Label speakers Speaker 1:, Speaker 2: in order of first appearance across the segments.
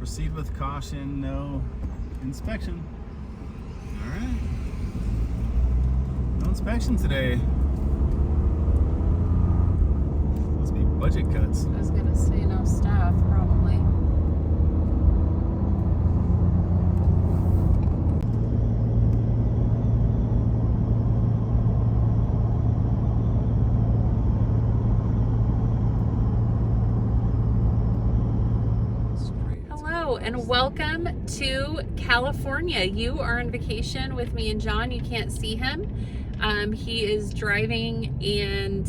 Speaker 1: Proceed with caution, no inspection. All right. No inspection today. Must be budget cuts.
Speaker 2: I was gonna say no staff, probably. Hello and welcome to California. You are on vacation with me and John. You can't see him. He is driving and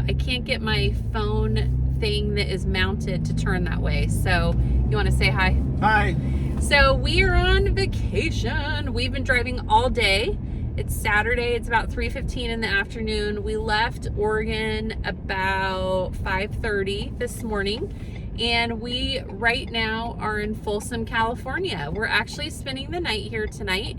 Speaker 2: I can't get my phone thing that is mounted to turn that way. So you want to say hi?
Speaker 1: Hi.
Speaker 2: So we are on vacation. We've been driving all day. It's Saturday. It's about 3:15 in the afternoon. We left Oregon about 5:30 this morning. And we right now are in Folsom, California. We're actually spending the night here tonight.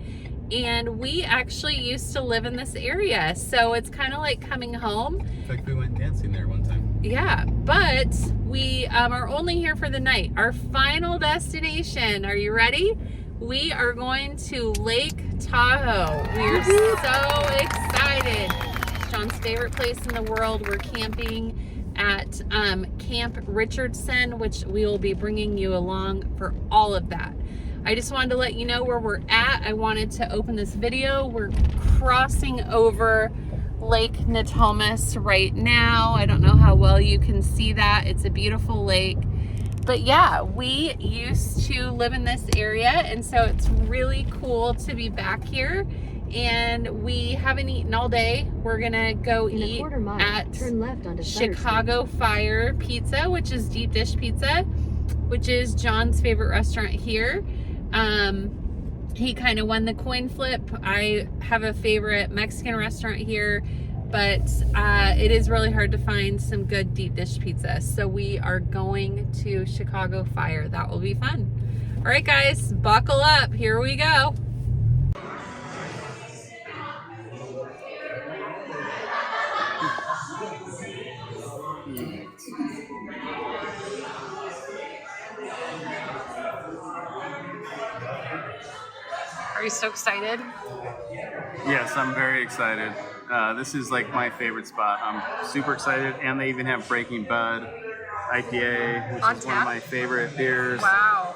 Speaker 2: And we actually used to live in this area. So it's kind of like coming home.
Speaker 1: In fact, we went dancing there one time.
Speaker 2: Yeah, but we are only here for the night. Our final destination, are you ready? We are going to Lake Tahoe. We are so excited. It's John's favorite place in the world. We're camping at Camp Richardson, which we will be bringing you along for all of that. I just wanted to let you know where we're at. I wanted to open this video. We're crossing over Lake Natomas right now. I don't know how well you can see that. It's a beautiful lake. But yeah, we used to live in this area, and so it's really cool to be back here. And we haven't eaten all day. We're gonna go eat at
Speaker 3: turn left onto
Speaker 2: Chicago Fire Pizza, which is deep dish pizza, which is John's favorite restaurant here. He kind of won the coin flip. I have a favorite Mexican restaurant here, but it is really hard to find some good deep dish pizza. So we are going to Chicago Fire. That will be fun. All right, guys, buckle up. Here we go. Are you so excited?
Speaker 1: Yes, I'm very excited. This is like my favorite spot. I'm super excited, and they even have Breaking Bud IPA, which is one of my favorite beers.
Speaker 2: Wow.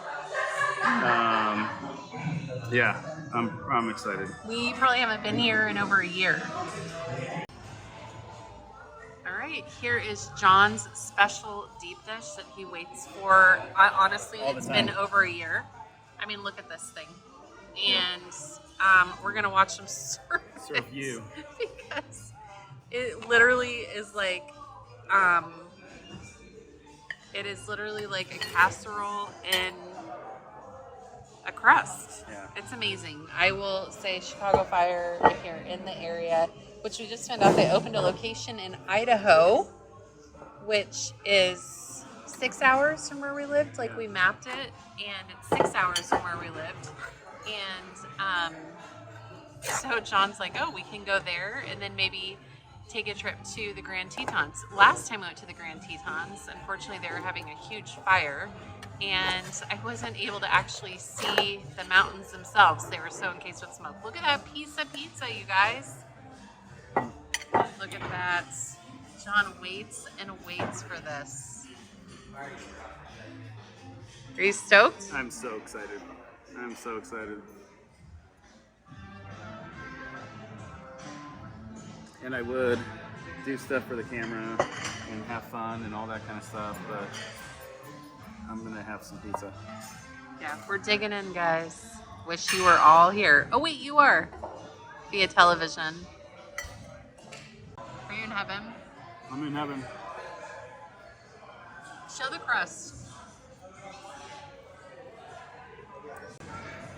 Speaker 1: Yeah, I'm excited.
Speaker 2: We probably haven't been here in over a year. All right, here is John's special deep dish that he waits for. Honestly, it's been over a year. I mean, look at this thing. And we're gonna watch them serve
Speaker 1: you
Speaker 2: because it literally is like it is literally like a casserole in a crust.
Speaker 1: Yeah.
Speaker 2: It's amazing. I will say Chicago Fire if you're in the area, which we just found out they opened a location in Idaho, which is 6 hours from where we lived. Like we mapped it, and it's 6 hours from where we lived. And so John's like, oh, we can go there and then maybe take a trip to the Grand Tetons. Last time we went to the Grand Tetons, unfortunately they were having a huge fire and I wasn't able to actually see the mountains themselves. They were so encased with smoke. Look at that piece of pizza, you guys. Look at that. John waits and waits for this. Are you stoked?
Speaker 1: I'm so excited. I'm so excited. And I would do stuff for the camera and have fun and all that kind of stuff, but I'm gonna have some pizza.
Speaker 2: Yeah, we're digging in, guys. Wish you were all here. Oh wait, you are. Via television. Are you in heaven?
Speaker 1: I'm in heaven.
Speaker 2: Show the crust.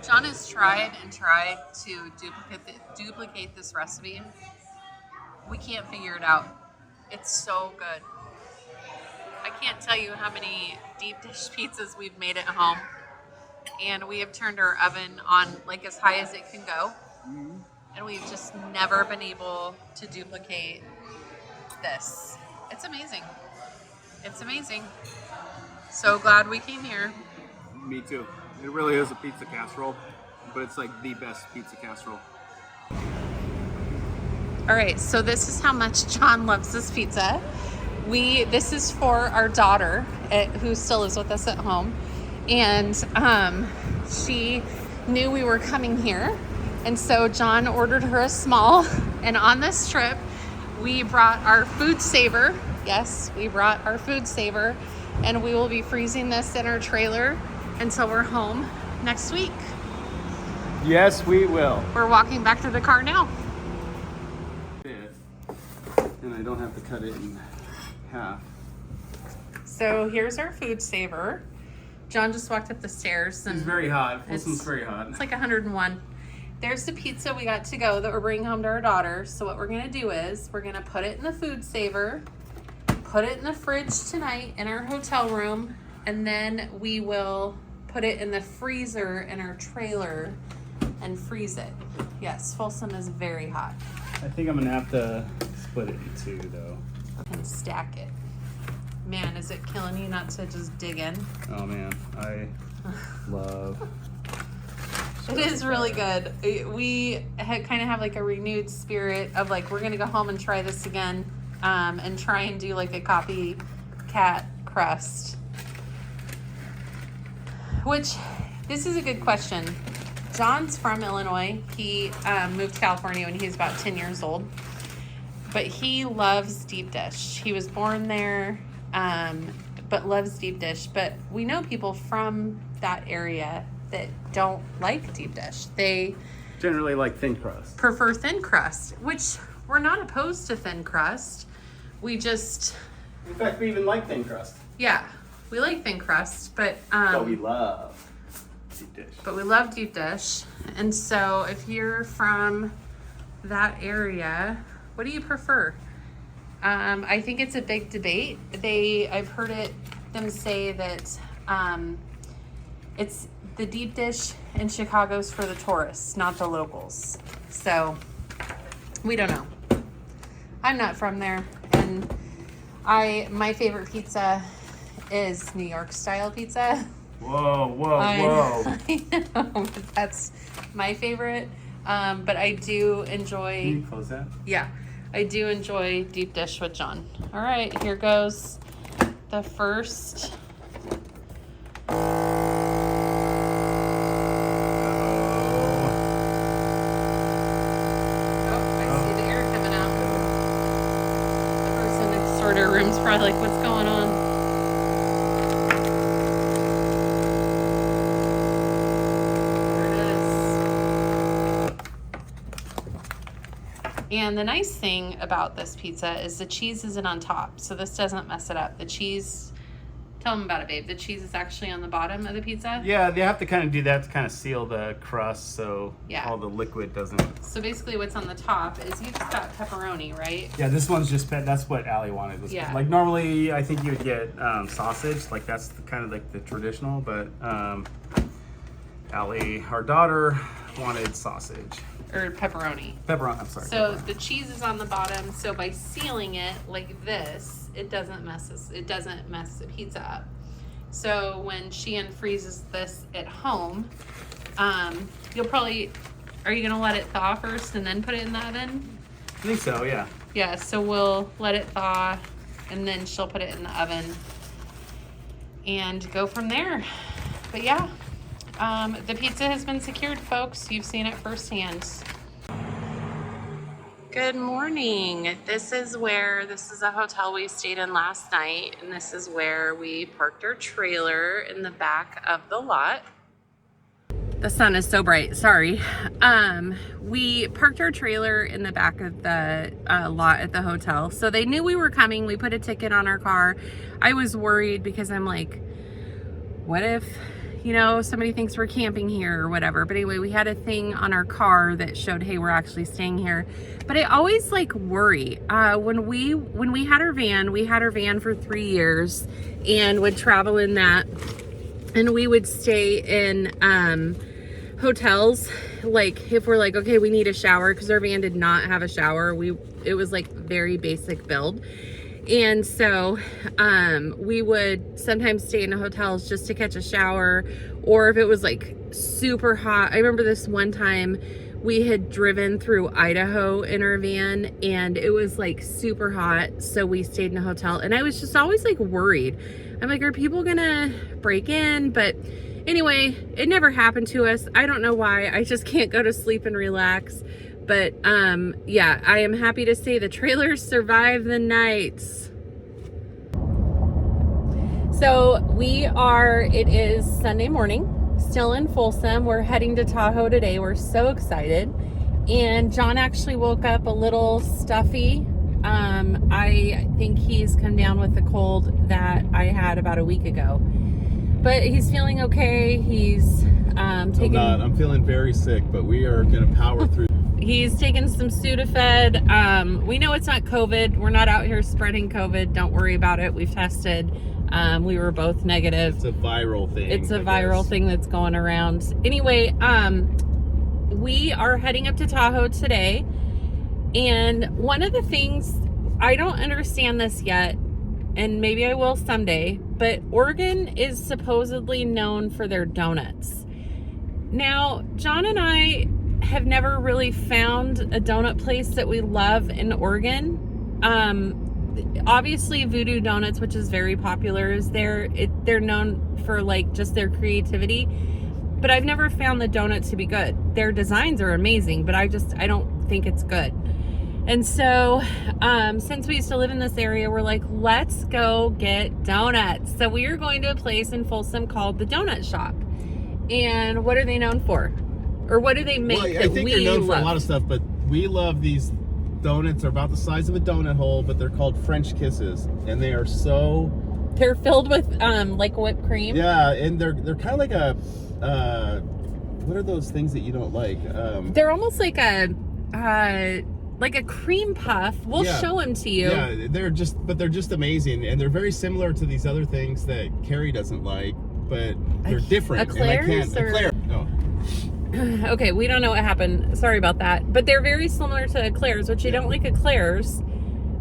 Speaker 2: John has tried and tried to duplicate this recipe. We can't figure it out. It's so good. I can't tell you how many deep dish pizzas we've made at home. And we have turned our oven on like as high as it can go.
Speaker 1: Mm-hmm.
Speaker 2: And we've just never been able to duplicate this. It's amazing. It's amazing. So glad we came here.
Speaker 1: Me too. It really is a pizza casserole, but it's like the best pizza casserole.
Speaker 2: All right, so this is how much John loves this pizza. This is for our daughter, who still lives with us at home, and she knew we were coming here, and so John ordered her a small. And on this trip, we brought our food saver. Yes, we brought our food saver, and we will be freezing this in our trailer until we're home next week.
Speaker 1: Yes, we will.
Speaker 2: We're walking back to the car now.
Speaker 1: And I don't have to cut it in half.
Speaker 2: So here's our food saver. John just walked up the stairs. And
Speaker 1: it's very hot. Folsom's very hot.
Speaker 2: It's like 101. There's the pizza we got to go that we're bringing home to our daughter. So what we're gonna do is we're gonna put it in the food saver, put it in the fridge tonight in our hotel room, and then we will put it in the freezer in our trailer and freeze it. Yes, Folsom is very hot.
Speaker 1: I think I'm gonna have to split it in two though.
Speaker 2: And stack it. Man, is it killing you not to just dig in?
Speaker 1: Oh man, I love.
Speaker 2: It is really good. We kind of have like a renewed spirit of like, we're gonna go home and try this again, and try and do like a copycat crust. Which, this is a good question. John's from Illinois. He moved to California when he was about 10 years old. But he loves deep dish. He was born there, but loves deep dish. But we know people from that area that don't like deep dish. They
Speaker 1: generally like thin crust.
Speaker 2: Prefer thin crust, which we're not opposed to thin crust. We just...
Speaker 1: In fact, we even like thin crust.
Speaker 2: Yeah, we like thin crust, but...
Speaker 1: but we love deep dish.
Speaker 2: But we love deep dish. And so if you're from that area... What do you prefer? I think it's a big debate. I've heard them say that it's the deep dish in Chicago's for the tourists, not the locals. So we don't know. I'm not from there, and my favorite pizza is New York style pizza.
Speaker 1: Whoa, whoa,
Speaker 2: whoa!
Speaker 1: I
Speaker 2: know, that's my favorite. But I do enjoy.
Speaker 1: Can you close that?
Speaker 2: Yeah. I do enjoy deep dish with John. All right, here goes the first. Oh, I see the air coming out. The person next door to our room's probably like, what's going on? And the nice thing about this pizza is the cheese isn't on top, so this doesn't mess it up. The cheese, tell them about it, babe. The cheese is actually on the bottom of the pizza.
Speaker 1: Yeah, they have to kind of do that to kind of seal the crust so
Speaker 2: Yeah.
Speaker 1: all the liquid doesn't.
Speaker 2: So basically what's on the top is you just got pepperoni, right?
Speaker 1: Yeah, this one's just that's what Allie wanted.
Speaker 2: Yeah.
Speaker 1: Like normally I think you would get sausage, like that's kind of like the traditional, but Allie, our daughter, wanted sausage.
Speaker 2: Or pepperoni.
Speaker 1: Pepperoni, I'm sorry.
Speaker 2: So
Speaker 1: pepperoni.
Speaker 2: the cheese is on the bottom, so by sealing it like this, it doesn't mess the pizza up. So when she unfreezes this at home, you'll probably, are you gonna let it thaw first and then put it in the oven?
Speaker 1: I think so, yeah.
Speaker 2: Yeah, so we'll let it thaw and then she'll put it in the oven and go from there. But yeah, the pizza has been secured, folks. You've seen it firsthand. Good morning. This is a hotel we stayed in last night, and this is where we parked our trailer in the back of the lot. The sun is so bright, sorry. We parked our trailer in the back of the lot at the hotel. So they knew we were coming. We put a ticket on our car. I was worried because I'm like, what if, somebody thinks we're camping here or whatever. But anyway, we had a thing on our car that showed, hey, we're actually staying here. But I always worry. When we had our van for 3 years and would travel in that, and we would stay in hotels. Like if we're like, okay, we need a shower, because our van did not have a shower. It was very basic build. And so we would sometimes stay in hotels just to catch a shower or if it was like super hot. I remember this one time we had driven through Idaho in our van and it was like super hot. So we stayed in a hotel and I was just always like worried. I'm like, are people gonna break in? But anyway, it never happened to us. I don't know why. I just can't go to sleep and relax. But yeah, I am happy to say the trailers survived the nights. So it is Sunday morning, still in Folsom. We're heading to Tahoe today. We're so excited. And John actually woke up a little stuffy. I think he's come down with the cold that I had about a week ago. But he's feeling okay. He's taking...
Speaker 1: I'm feeling very sick, but we are going to power through.
Speaker 2: He's taken some Sudafed. We know it's not COVID. We're not out here spreading COVID. Don't worry about it. We've tested. We were both negative.
Speaker 1: It's a viral thing.
Speaker 2: It's a viral thing that's going around. Anyway, we are heading up to Tahoe today. And one of the things, I don't understand this yet, and maybe I will someday, but Oregon is supposedly known for their donuts. Now, John and I have never really found a donut place that we love in Oregon. Obviously Voodoo Donuts, which is very popular, is there. They're known for like just their creativity, but I've never found the donut to be good. Their designs are amazing, but I don't think it's good. And so since we used to live in this area, we're like, let's go get donuts. So we are going to a place in Folsom called the Donut Shop. And what are they known for? Or what do they make that we love?
Speaker 1: I think they're known for a lot of stuff, but we love these donuts. They're about the size of a donut hole, but they're called French Kisses, and they are so...
Speaker 2: They're filled with like whipped cream.
Speaker 1: Yeah, and they're kind of like a what are those things that you don't like?
Speaker 2: They're almost like a cream puff. We'll show them to you.
Speaker 1: Yeah, they're just amazing, and they're very similar to these other things that Carrie doesn't like, but they're different.
Speaker 2: Eclairs?
Speaker 1: No.
Speaker 2: Okay, we don't know what happened. Sorry about that. But they're very similar to eclairs, which you don't like eclairs.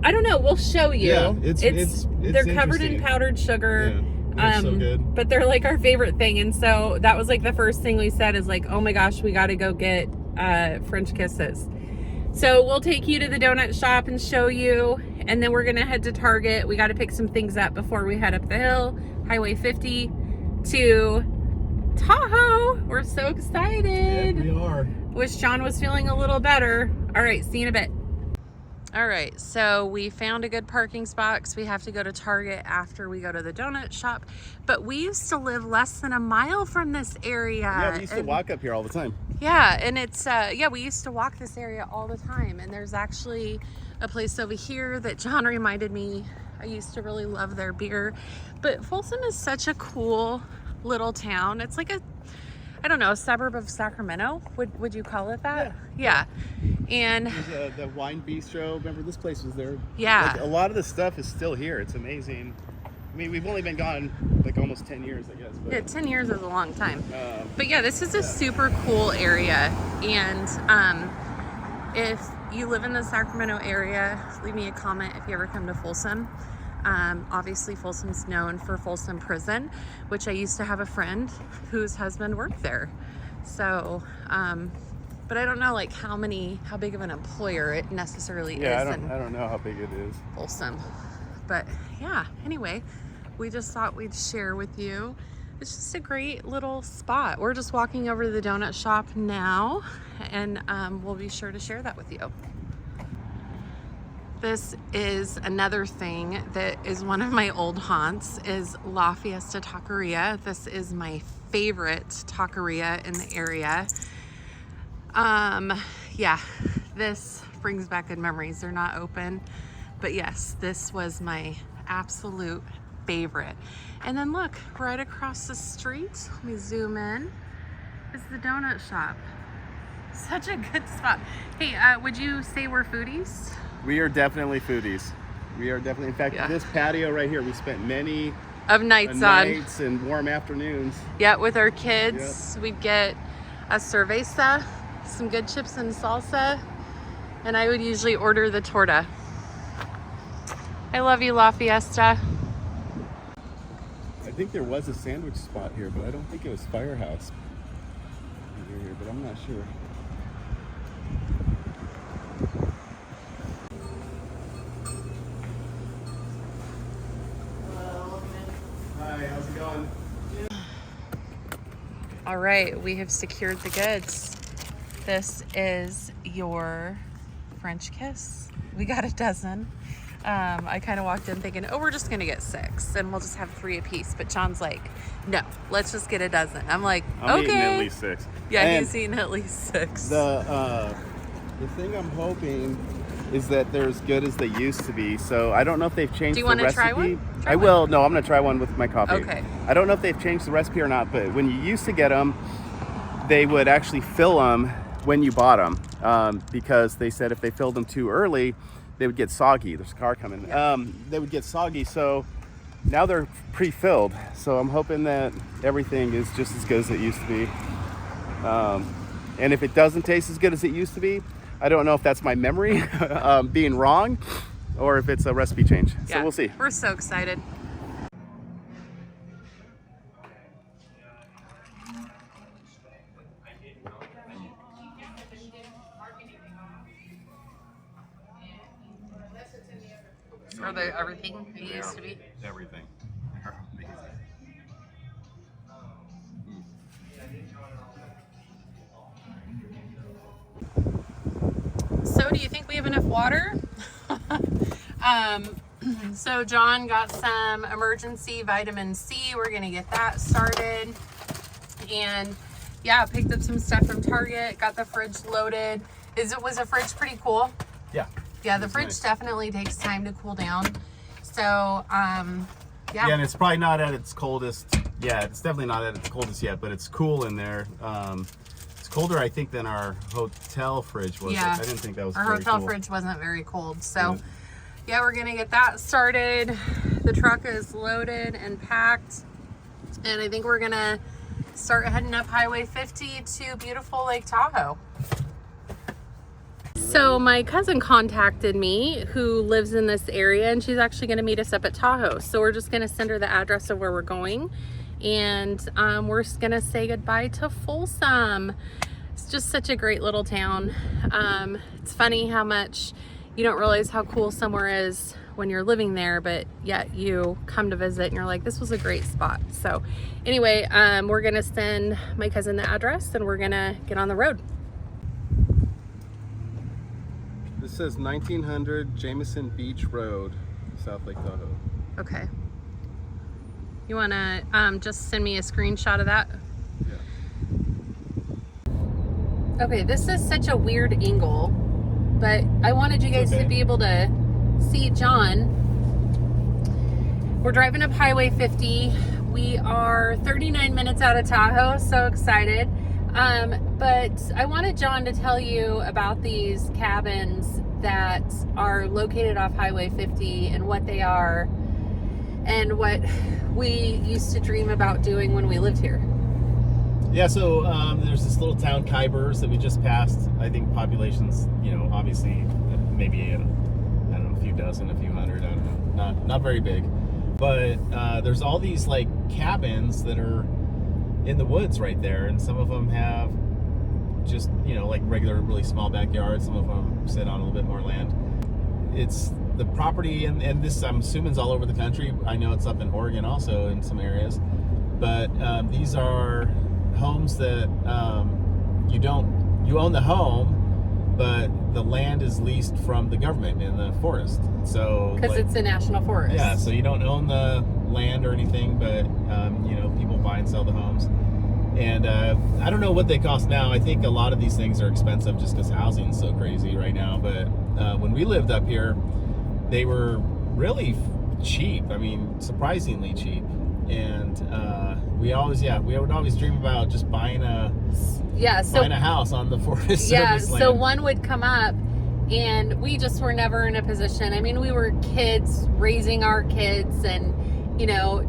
Speaker 2: I don't know. We'll show you.
Speaker 1: Yeah, it's
Speaker 2: they're covered in powdered sugar.
Speaker 1: Yeah, they're so good.
Speaker 2: But they're like our favorite thing. And so that was like the first thing we said is like, oh my gosh, we got to go get French Kisses. So we'll take you to the donut shop and show you. And then we're going to head to Target. We got to pick some things up before we head up the hill, Highway 50 to Tahoe. We're so excited.
Speaker 1: Yeah, we are.
Speaker 2: Wish John was feeling a little better. All right, see you in a bit. All right, so we found a good parking spot because we have to go to Target after we go to the donut shop. But we used to live less than a mile from this area.
Speaker 1: Yeah, we used to walk up here all the time.
Speaker 2: Yeah, and it's, we used to walk this area all the time. And there's actually a place over here that John reminded me. I used to really love their beer. But Folsom is such a cool little town. It's like a suburb of Sacramento. Would you call it that? Yeah. And
Speaker 1: the wine bistro, remember this place was there?
Speaker 2: Yeah.
Speaker 1: Like, a lot of the stuff is still here. It's amazing. I mean, we've only been gone like almost 10 years, I guess. But,
Speaker 2: yeah, 10 years is a long time. But yeah, this is a super cool area. And if you live in the Sacramento area, leave me a comment if you ever come to Folsom. Obviously Folsom's known for Folsom Prison, which I used to have a friend whose husband worked there. So, but I don't know like how big of an employer it necessarily is.
Speaker 1: Yeah, I don't know how big it is.
Speaker 2: Folsom. But yeah, anyway, we just thought we'd share with you. It's just a great little spot. We're just walking over to the donut shop now, and we'll be sure to share that with you. This is another thing that is one of my old haunts is La Fiesta Taqueria. This is my favorite taqueria in the area. Yeah, this brings back good memories. They're not open, but yes, this was my absolute favorite. And then look, right across the street, let me zoom in, is the donut shop. Such a good spot. Hey, would you say we're foodies?
Speaker 1: We are definitely foodies. We are definitely, in fact, this patio right here, we spent many
Speaker 2: nights
Speaker 1: and warm afternoons.
Speaker 2: Yeah, with our kids. We'd get a cerveza, some good chips and salsa, and I would usually order the torta. I love you, La Fiesta.
Speaker 1: think there was a sandwich spot here, but I don't think it was Firehouse here, but I'm not sure. Hi, how's it going?
Speaker 2: All right, we have secured the goods. This is your French kiss. We got a dozen. I kind of walked in thinking, oh, we're just gonna get 6 and we'll just have 3 apiece. But John's like, no, let's just get a dozen. I'm like,
Speaker 1: I'm
Speaker 2: okay.
Speaker 1: eating at least 6.
Speaker 2: Yeah,
Speaker 1: And
Speaker 2: he's eating at least 6.
Speaker 1: the thing I'm hoping is that they're as good as they used to be. So I don't know if they've changed
Speaker 2: Do you
Speaker 1: the
Speaker 2: want to
Speaker 1: recipe.
Speaker 2: try one?
Speaker 1: I will. No, I'm gonna try one with my coffee.
Speaker 2: Okay.
Speaker 1: I don't know if they've changed the recipe or not, but when you used to get them, they would actually fill them when you bought them, because they said if they filled them too early, they would get soggy. There's a car coming.
Speaker 2: Yeah.
Speaker 1: They would get soggy. So now they're pre-filled. So I'm hoping that everything is just as good as it used to be. And if it doesn't taste as good as it used to be, I don't know if that's my memory being wrong or if it's a recipe change. So we'll see.
Speaker 2: We're so excited. Are they everything it used to be?
Speaker 1: Everything.
Speaker 2: So do you think we have enough water? So John got some emergency vitamin C. We're gonna get that started. And yeah, picked up some stuff from Target, got the fridge loaded. Was the fridge pretty cool?
Speaker 1: Yeah.
Speaker 2: Yeah, the fridge definitely takes time to cool down. So,
Speaker 1: Yeah, and it's probably not at its coldest. Yeah, it's definitely not at its coldest yet, but it's cool in there. It's colder, I think, than our hotel fridge was.
Speaker 2: Yeah.
Speaker 1: I didn't think that was
Speaker 2: our
Speaker 1: very
Speaker 2: hotel
Speaker 1: cool.
Speaker 2: fridge wasn't very cold. So, yeah, we're gonna get that started. The truck is loaded and packed, and I think we're gonna start heading up Highway 50 to beautiful Lake Tahoe. So my cousin contacted me, who lives in this area, and she's actually going to meet us up at Tahoe. So we're just going to send her the address of where we're going, and we're just going to say goodbye to Folsom. It's just such a great little town. It's funny how much you don't realize how cool somewhere is when you're living there, but yet you come to visit and you're like, this was a great spot. So anyway, we're going to send my cousin the address and we're going to get on the road.
Speaker 1: This says 1900 Jameson Beach Road, South Lake Tahoe.
Speaker 2: Okay. You want to just send me a screenshot of that?
Speaker 1: Yeah.
Speaker 2: Okay, this is such a weird angle, but I wanted you guys to be able to see John. We're driving up Highway 50. We are 39 minutes out of Tahoe, so excited. But I wanted John to tell you about these cabins that are located off Highway 50 and what they are and what we used to dream about doing when we lived here.
Speaker 1: Yeah, so there's this little town, Kybers, that we just passed. I think population's, obviously maybe, I don't know, a few dozen, a few hundred, I don't know. Not very big. But there's all these, like, cabins that are in the woods right there, and some of them have just like regular really small backyards. Some of them sit on a little bit more land. It's the property, and this I'm assuming is all over the country. I know it's up in Oregon also in some areas, but these are homes that you own the home, but the land is leased from the government in the forest. So
Speaker 2: because it's a national forest.
Speaker 1: Yeah, so you don't own the land or anything, but people buy and sell the homes. And I don't know what they cost now. I think a lot of these things are expensive just because housing is so crazy right now. But when we lived up here, they were really cheap. I mean, surprisingly cheap. And we would always dream about just buying a house on the Forest Service land.
Speaker 2: So one would come up, and we just were never in a position. I mean, we were kids raising our kids, and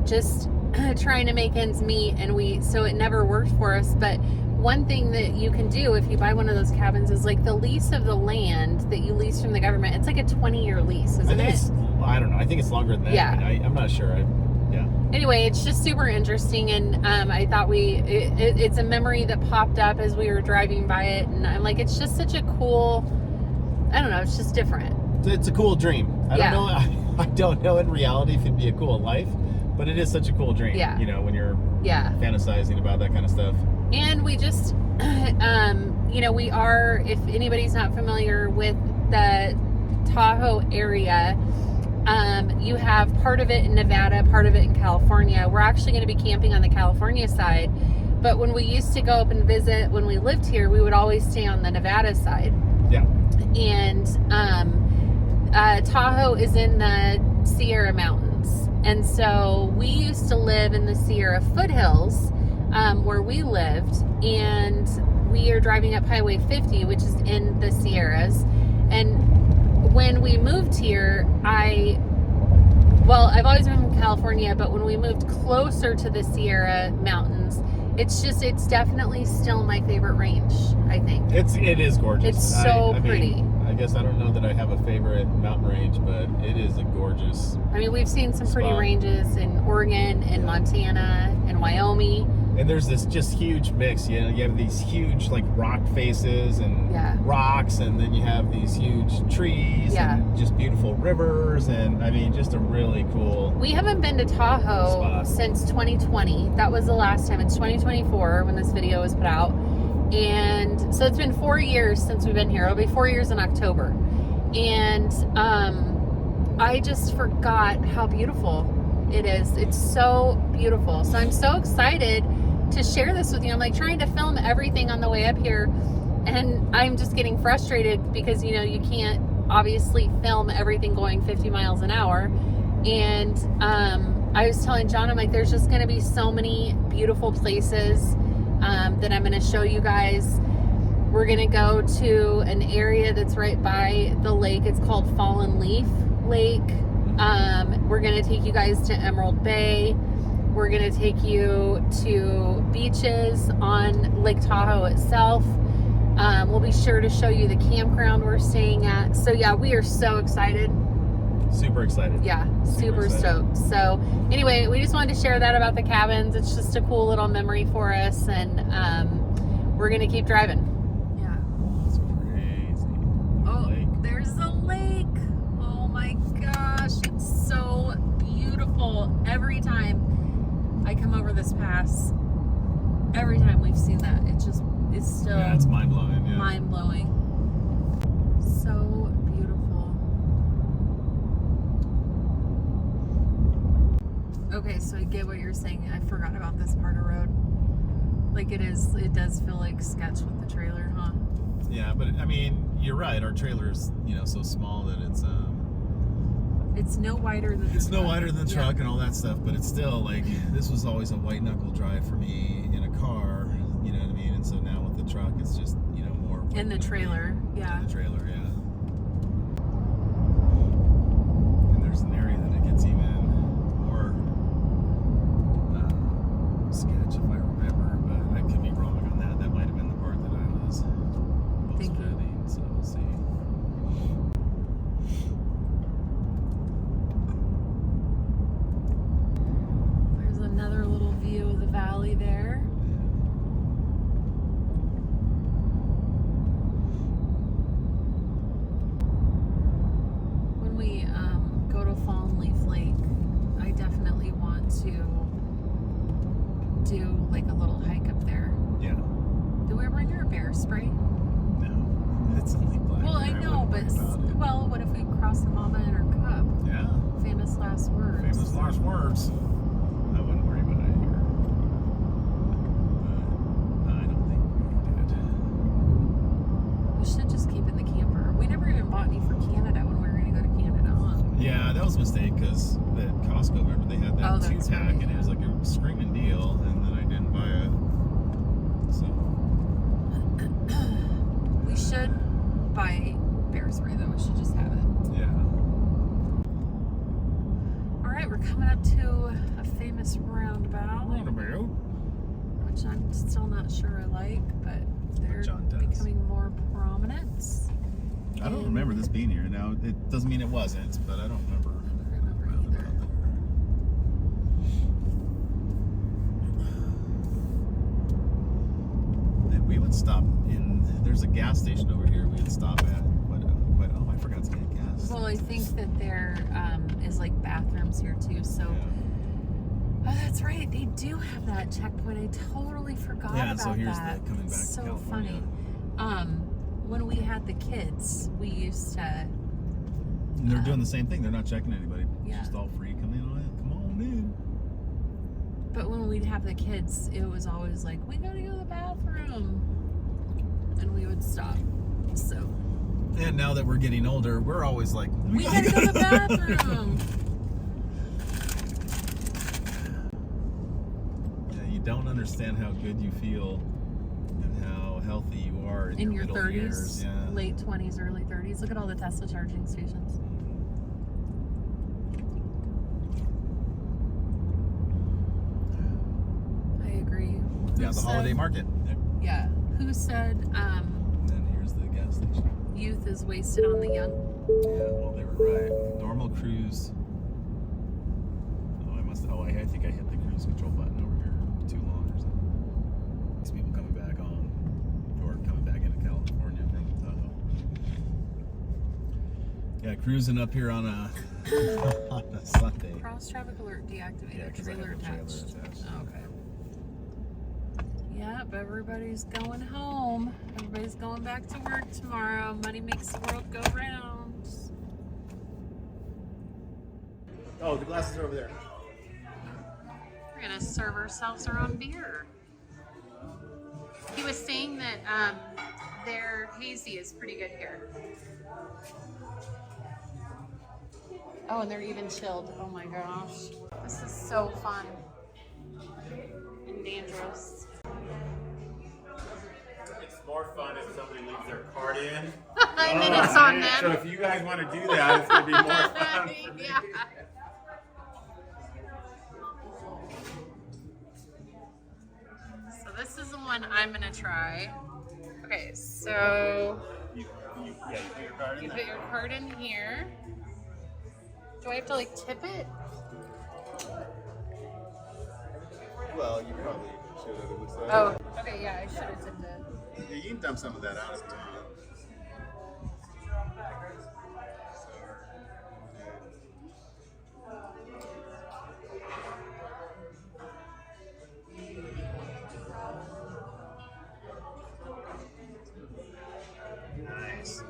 Speaker 2: just trying to make ends meet, and so it never worked for us. But one thing that you can do if you buy one of those cabins is like the lease of the land that you lease from the government. It's like a 20-year lease, isn't it?
Speaker 1: I don't know. I think it's longer than that.
Speaker 2: Yeah.
Speaker 1: I'm not sure.
Speaker 2: anyway, it's just super interesting, and I thought it's a memory that popped up as we were driving by it, and I'm like, it's just such a cool, I don't know, it's just different.
Speaker 1: It's a cool dream. I don't know. I don't know in reality if it'd be a cool life, but it is such a cool dream.
Speaker 2: Yeah.
Speaker 1: You know, when you're
Speaker 2: Yeah.
Speaker 1: fantasizing about that kind of stuff.
Speaker 2: And we just, you know, we are, if anybody's not familiar with the Tahoe area, you have part of it in Nevada, part of it in California. We're actually going to be camping on the California side, but when we used to go up and visit when we lived here, we would always stay on the Nevada side.
Speaker 1: Yeah.
Speaker 2: And Tahoe is in the Sierra Mountains, and so we used to live in the Sierra foothills where we lived, and we are driving up Highway 50, which is in the Sierras. And when we moved here, I've always been from California, but when we moved closer to the Sierra Mountains, it's definitely still my favorite range, I think.
Speaker 1: It is gorgeous.
Speaker 2: It's so pretty.
Speaker 1: I guess I don't know that I have a favorite mountain range, but it is a gorgeous.
Speaker 2: I mean, we've seen some pretty
Speaker 1: spot.
Speaker 2: ranges in Oregon and Montana and Wyoming.
Speaker 1: And there's this just huge mix. You know, you have these huge like rock faces and rocks, and then you have these huge trees and just beautiful rivers, and I mean, just a really cool.
Speaker 2: We haven't been to Tahoe
Speaker 1: spot.
Speaker 2: since 2020. That was the last time. It's 2024 when this video was put out. And so it's been 4 years since we've been here. It'll be 4 years in October. And I just forgot how beautiful it is. It's so beautiful. So I'm so excited to share this with you. I'm like trying to film everything on the way up here, and I'm just getting frustrated because, you know, you can't obviously film everything going 50 miles an hour. And I was telling John, I'm like, there's just going to be so many beautiful places that I'm going to show you guys. We're going to go to an area that's right by the lake. It's called Fallen Leaf Lake. We're going to take you guys to Emerald Bay. We're going to take you to beaches on Lake Tahoe itself. We'll be sure to show you the campground we're staying at. So yeah, we are so excited.
Speaker 1: Super excited.
Speaker 2: Yeah, super stoked. So anyway, we just wanted to share that about the cabins. It's just a cool little memory for us, and we're going to keep driving. Yeah.
Speaker 1: It's crazy.
Speaker 2: Oh,
Speaker 1: Lake.
Speaker 2: there's a lake. Oh my gosh, it's so beautiful. Every time I come over this pass, every time we've seen that, it's still
Speaker 1: it's mind-blowing. Yeah.
Speaker 2: mind-blowing. So beautiful. Okay, so I get what you're saying. I forgot about this part of road. Like it does feel like sketch with the trailer, huh?
Speaker 1: Yeah, but I mean, you're right. Our trailer's, you know, so small that it's
Speaker 2: no wider than
Speaker 1: it's no wider than the truck and all that stuff, but it's still like, this was always a white knuckle drive for me in a car, you know what I mean? And so now with the truck, it's just, you know, more
Speaker 2: in the trailer. Yeah.
Speaker 1: In the trailer, yeah. And there's an area that it gets even more sketch if I remember, but I could be wrong on that. That might have been the part that I was most dreading, so we'll see.
Speaker 2: Another little view of the valley there. When we go to Fallen Leaf Lake, I definitely want to do like a little hike up there.
Speaker 1: Yeah.
Speaker 2: Do we bring our bear spray?
Speaker 1: No, it's only black.
Speaker 2: Well, I know, but what if we cross the mama and her cub?
Speaker 1: Yeah.
Speaker 2: Famous last words.
Speaker 1: Famous last words. I wouldn't worry about it here. But I don't think we did.
Speaker 2: We should just keep in the camper. We never even bought any for Canada when we were going to go to Canada, huh?
Speaker 1: Yeah, that was a mistake because at Costco, remember they had that 2-pack and it was like a screaming deal, and then I didn't buy it. So
Speaker 2: we should buy bear spray though. We should just have it.
Speaker 1: Yeah.
Speaker 2: All right, we're coming up to a famous roundabout, which I'm still not sure I like, but they're becoming more prominent.
Speaker 1: I don't remember this being here. Now, it doesn't mean it wasn't, but I don't remember.
Speaker 2: I don't remember either.
Speaker 1: stop in. There's a gas station over here. We would stop at. But oh, I forgot to get gas.
Speaker 2: Well, I think that there is like bathrooms here too. So,
Speaker 1: Yeah.
Speaker 2: oh, that's right. They do have that checkpoint. I totally forgot about
Speaker 1: so here's
Speaker 2: that.
Speaker 1: the coming back
Speaker 2: So
Speaker 1: to California.
Speaker 2: funny. When we had the kids, we used to.
Speaker 1: And they're doing the same thing. They're not checking anybody.
Speaker 2: Yeah.
Speaker 1: It's just all free. Come on in.
Speaker 2: But when we'd have the kids, it was always like, we gotta go to the bathroom. And we would stop. So.
Speaker 1: And now that we're getting older, we're always like,
Speaker 2: We gotta go to the bathroom.
Speaker 1: Yeah, you don't understand how good you feel and how healthy you are in
Speaker 2: your
Speaker 1: middle
Speaker 2: 30s,
Speaker 1: years. Yeah.
Speaker 2: late 20s, early 30s. Look at all the Tesla charging stations. I agree.
Speaker 1: Yeah, the holiday market. Yep.
Speaker 2: Yeah. Who said
Speaker 1: And then here's the gas station.
Speaker 2: youth is wasted on the young?
Speaker 1: Yeah, well, they were right. Normal cruise. Oh, I think I hit the cruise control button over here too long or something. These people coming back home or coming back into California from Tahoe. Yeah, cruising up here on a on a Sunday.
Speaker 2: Cross traffic alert deactivated.
Speaker 1: Yeah, 'cause I have
Speaker 2: trailer
Speaker 1: a trailer
Speaker 2: attached.
Speaker 1: attached.
Speaker 2: Oh, okay. Yep, everybody's going home. Everybody's going back to work tomorrow. Money makes the world go round.
Speaker 1: Oh, the glasses are over there.
Speaker 2: We're gonna serve ourselves our own beer. He was saying that their hazy is pretty good here. Oh, and they're even chilled. Oh my gosh. This is so fun and dangerous.
Speaker 3: It's more fun if somebody leaves their card in.
Speaker 2: And then it's on
Speaker 3: So
Speaker 2: them.
Speaker 3: if you guys want to do that, it's going to be more fun.
Speaker 2: Yeah. So this is the one I'm gonna try. Okay, so
Speaker 3: You put your card in
Speaker 2: you
Speaker 3: there.
Speaker 2: put your card in here. Do I have to like tip it?
Speaker 1: Well, you probably should have. It looks like.
Speaker 2: Oh, okay, yeah, I should have tipped it.
Speaker 1: Yeah, you can dump some of that out if you want.
Speaker 3: Nice.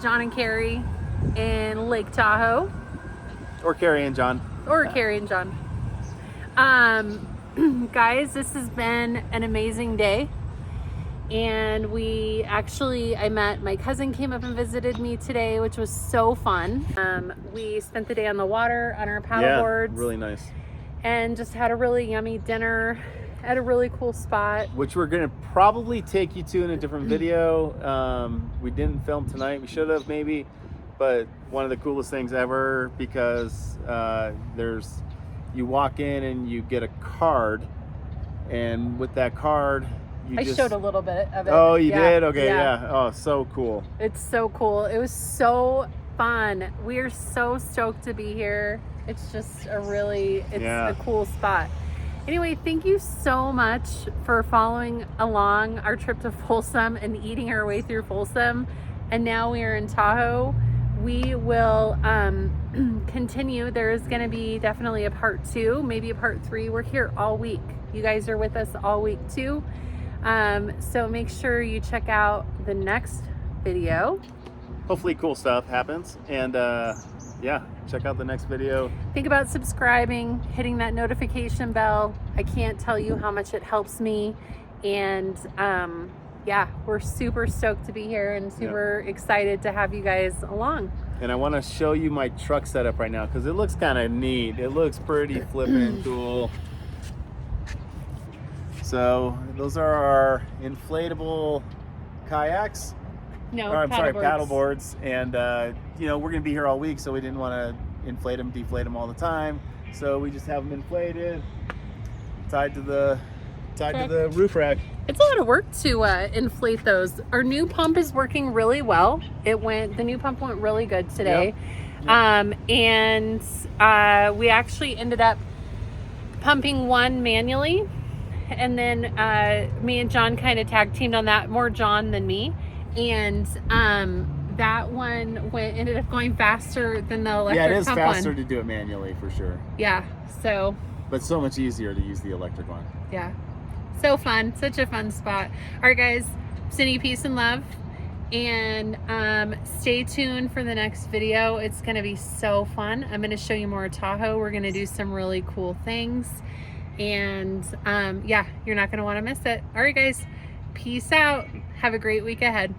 Speaker 2: John and Carrie in Lake Tahoe,
Speaker 1: Or Carrie and John.
Speaker 2: or Carrie and John. Guys, this has been an amazing day. And I met my cousin came up and visited me today, which was so fun. We spent the day on the water on our paddle boards.
Speaker 1: Really nice.
Speaker 2: And just had a really yummy dinner at a really cool spot.
Speaker 1: Which we're gonna probably take you to in a different video. We didn't film tonight. We should have maybe, but one of the coolest things ever because you walk in and you get a card, and with that card,
Speaker 2: I showed a little bit of it.
Speaker 1: Oh, you
Speaker 2: Yeah,
Speaker 1: did? Okay, yeah. Oh, so cool.
Speaker 2: It's so cool. It was so fun. We are so stoked to be here. It's just a cool spot. Anyway, thank you so much for following along our trip to Folsom and eating our way through Folsom. And now we are in Tahoe. We will continue. There is going to be definitely a part 2, maybe a part 3. We're here all week. You guys are with us all week too. So make sure you check out the next video.
Speaker 1: Hopefully cool stuff happens. And yeah, check out the next video.
Speaker 2: Think about subscribing, hitting that notification bell. I can't tell you how much it helps me. And yeah, we're super stoked to be here and super excited to have you guys along.
Speaker 1: And I want to show you my truck setup right now because it looks kind of neat. It looks pretty flippin' cool. So those are our inflatable kayaks.
Speaker 2: No,
Speaker 1: or I'm sorry,
Speaker 2: paddleboards.
Speaker 1: paddle boards. And, you know, we're going to be here all week, so we didn't want to inflate them, deflate them all the time. So we just have them inflated, tied to the roof rack.
Speaker 2: It's a lot of work to inflate those. Our new pump is working really well. The new pump went really good today.
Speaker 1: Yep.
Speaker 2: And we actually ended up pumping one manually, and then me and John kind of tag teamed on that, more John than me. And that one ended up going faster than the electric pump.
Speaker 1: Yeah, it is faster to do it manually for sure.
Speaker 2: Yeah, so.
Speaker 1: But so much easier to use the electric one.
Speaker 2: Yeah, so fun, such a fun spot. All right, guys, sending you peace and love, and stay tuned for the next video. It's gonna be so fun. I'm gonna show you more of Tahoe. We're gonna do some really cool things, and yeah, you're not gonna want to miss it. All right, guys, peace out. Have a great week ahead.